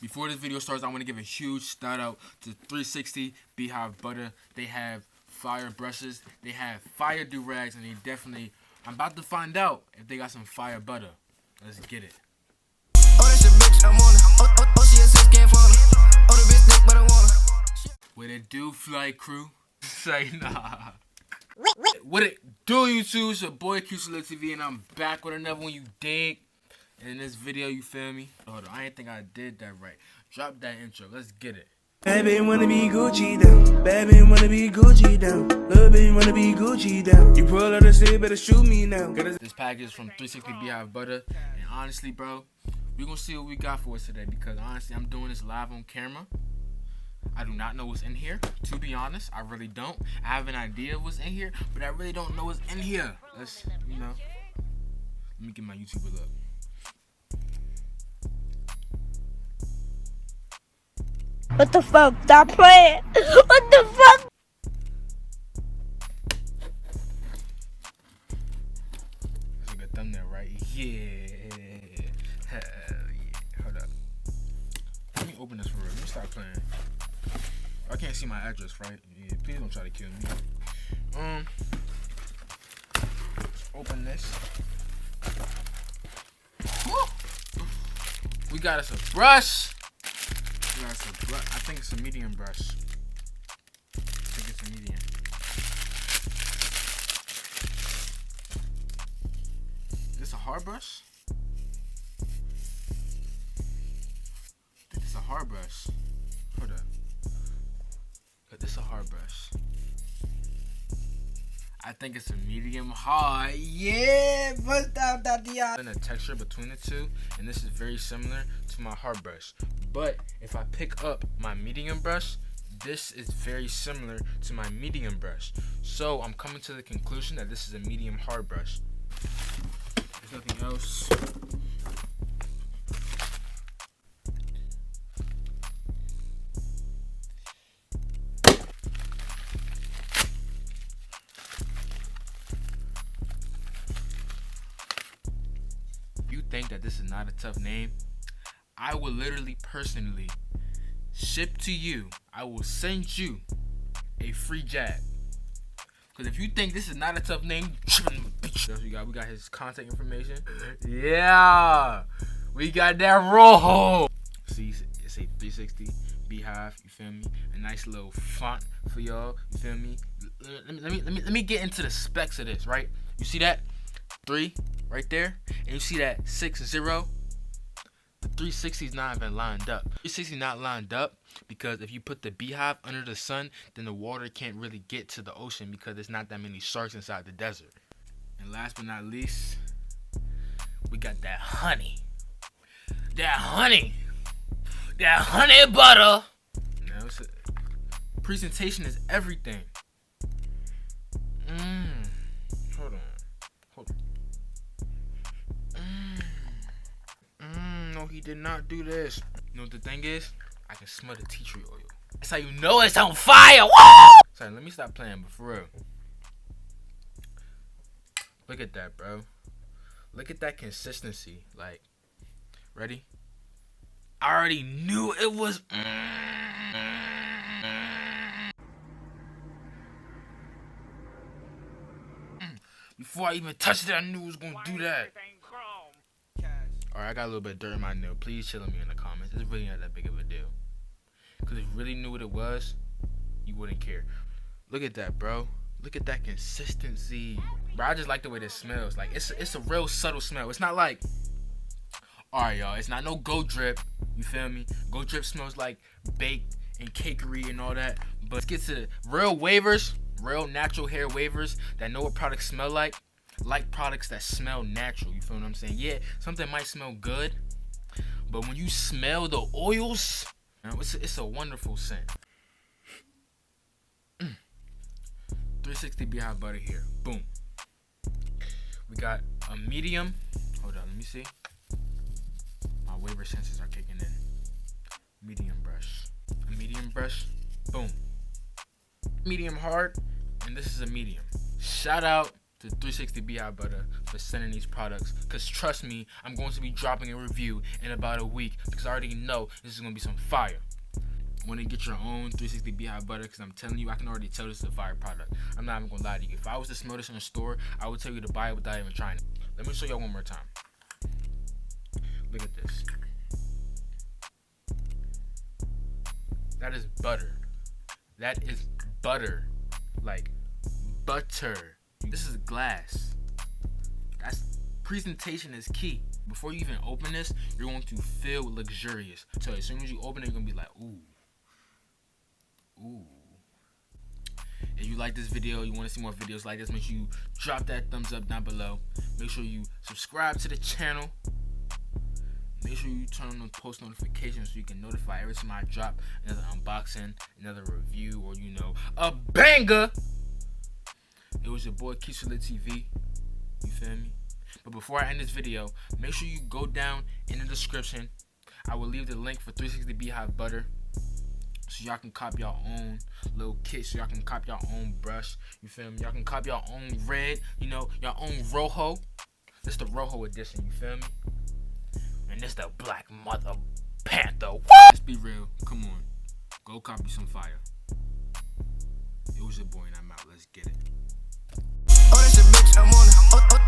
Before this video starts, I want to give a huge shout out to 360 BEEHIVE Butter. They have fire brushes, they have fire do-rags, and they definitely, I'm about to find out if they got some fire butter. Let's get it. What it do, flight crew? Say nah. What it do, YouTube? It's your boy QCLIT TV, and I'm back with another one, you dig? And in this video, you feel me? Hold on, I didn't think I did that right. Drop that intro. Let's get it. Baby wanna be Gucci down. Baby wanna be Gucci down. Little baby wanna be Gucci down. You pull out the stick, better shoot me now. This package is from 360 BEEHIVE Butter. And honestly, bro, we're gonna see what we got for us today. Because honestly, I'm doing this live on camera. I do not know what's in here. To be honest, I really don't. I have an idea of what's in here, but I really don't know what's in here. Let's, you know. Let me get my YouTuber up. What the fuck? Stop playing. What the fuck? That's a good thumbnail, right? Yeah. Hell yeah. Hold up. Let me open this for real. Let me stop playing. I can't see my address, right? Yeah, please don't try to kill me. Let's open this. Woo! We got us a brush. I think it's a medium brush. I think it's a medium. Is this a hard brush? I think it's a hard brush. Hold up. This is a hard brush. I think it's a medium hard. Yeah, bust out that the and the texture between the two, and this is very similar to my hard brush. But if I pick up my medium brush, this is very similar to my medium brush. So I'm coming to the conclusion that this is a medium hard brush. There's nothing else. You think that this is not a tough name? I will literally personally ship to you. I will send you a free jab. Because if you think this is not a tough name, we got his contact information. Yeah, we got that roll. See, it's a 360 BEEHIVE. You feel me? A nice little font for y'all. You feel me? Let me get into the specs of this. Right? You see that 3 right there, and you see that 60. The 360 is not even lined up. 360 not lined up because if you put the BEEHIVE under the sun, then the water can't really get to the ocean because there's not that many sharks inside the desert. And last but not least, we got that honey. That honey butter. Now presentation is everything. Hold on. No, he did not do this. You know what the thing is? I can smell the tea tree oil. That's how you know it's on fire. Woo! Sorry, let me stop playing, but for real. Look at that, bro. Look at that consistency. Like, ready? I already knew it was. Before I even touched it, I knew it was gonna do that. Alright, I got a little bit of dirt in my nail. Please chill me in the comments. It's really not that big of a deal. Because if you really knew what it was, you wouldn't care. Look at that, bro. Look at that consistency. Bro, I just like the way this smells. Like, it's a real subtle smell. It's not like, alright, y'all. It's not no Go Drip. You feel me? Go Drip smells like baked and cakery and all that. But let's get to the real wavers. Real natural hair wavers that know what products smell like. Like products that smell natural, you feel what I'm saying? Yeah, something might smell good, but when you smell the oils, it's a wonderful scent. 360 BEEHIVE Butter here. Boom. We got a medium. Hold on, let me see. My waver senses are kicking in. Medium brush. A medium brush. Boom. Medium hard, and this is a medium. Shout out to 360 BEEHIVE Butter for sending these products. Because trust me, I'm going to be dropping a review in about a week because I already know this is going to be some fire. Want to get your own 360 BEEHIVE Butter? Because I'm telling you, I can already tell this is a fire product. I'm not even going to lie to you. If I was to smell this in a store, I would tell you to buy it without even trying it. Let me show y'all one more time. Look at this. That is butter. That is butter. Like butter. This is glass. That's presentation is key. Before you even open this, you're going to feel luxurious. So as soon as you open it, you're going to be like, ooh. Ooh. If you like this video, you want to see more videos like this, make sure you drop that thumbs up down below. Make sure you subscribe to the channel. Make sure you turn on those post notifications so you can notify every time I drop another unboxing, another review, or a banger. It was your boy Keisha TV. You feel me? But before I end this video, make sure you go down in the description. I will leave the link for 360 BEEHIVE Butter, so y'all can cop your own little kit, so y'all can cop your own brush. You feel me? Y'all can cop your own red, your own Rojo. This the Rojo edition, you feel me? And this the Black Mother Panther. Let's be real. Come on. Go copy some fire. It was your boy and I'm out. Let's get it. Oh, that's a bitch, I'm on it.